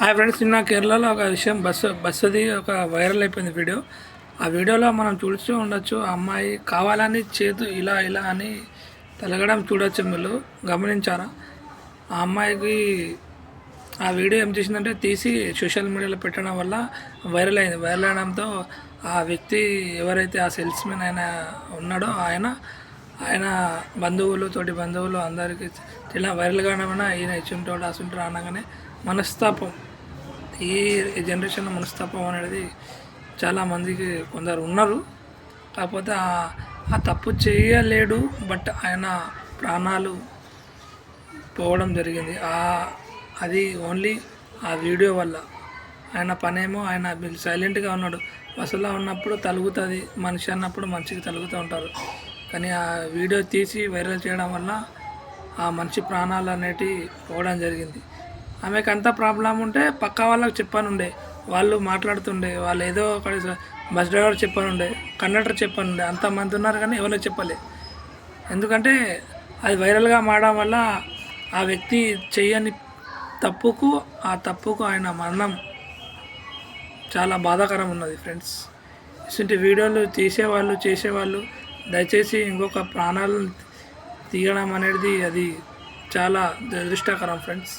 Hi friends, నిన్న కేరళలో ఒక విషయం బస్సుది ఒక వైరల్ అయిపోయింది వీడియో. ఆ వీడియోలో మనం చూస్తూ ఉండొచ్చు. ఆ అమ్మాయి కావాలని చేతు ఇలా ఇలా అని తలగడం చూడొచ్చు. మీరు గమనించారా? ఆ అమ్మాయికి ఆ వీడియో ఏం చేసిందంటే తీసి సోషల్ మీడియాలో పెట్టడం వల్ల వైరల్ అయింది. వైరల్ అవడంతో ఆ వ్యక్తి ఎవరైతే ఆ సేల్స్మెన్ ఆయన ఉన్నాడో ఆయన తోటి బంధువులు అందరికీ ఇలా వైరల్ కావడం వల్ల ఈయన ఇచ్చుంటాడు అసుంటాడు అనగానే మనస్తాపం, ఈ జనరేషన్లో మనస్తాపం అనేది చాలామందికి కొందరు ఉన్నారు. కాకపోతే ఆ తప్పు చేయలేడు, బట్ ఆయన ప్రాణాలు పోవడం జరిగింది. అది ఓన్లీ ఆ వీడియో వల్ల. ఆయన పనేమో ఆయన సైలెంట్గా ఉన్నాడు. బస్సులో ఉన్నప్పుడు తలుగుతుంది, మనిషి అన్నప్పుడు మనిషికి తలుగుతూ ఉంటారు. కానీ ఆ వీడియో తీసి వైరల్ చేయడం వల్ల ఆ మనిషి ప్రాణాలు అనేటివి పోవడం జరిగింది. ఆమెకు అంత ప్రాబ్లం ఉంటే పక్క వాళ్ళకి చెప్పనుండే, వాళ్ళు మాట్లాడుతుండే, వాళ్ళు ఏదో ఒక బస్ డ్రైవర్ చెప్పనుండే, కండక్టర్ చెప్పనుండే, అంతమంది ఉన్నారు కానీ ఎవరికి చెప్పలే. ఎందుకంటే అది వైరల్గా మారడం వల్ల ఆ వ్యక్తి చేయని తప్పుకు ఆయన మరణం చాలా బాధాకరం ఉన్నది ఫ్రెండ్స్. ఇటువంటి వీడియోలు చేసేవాళ్ళు దయచేసి ఇంకొక ప్రాణాలను తీయడం అనేది అది చాలా దురదృష్టకరం ఫ్రెండ్స్.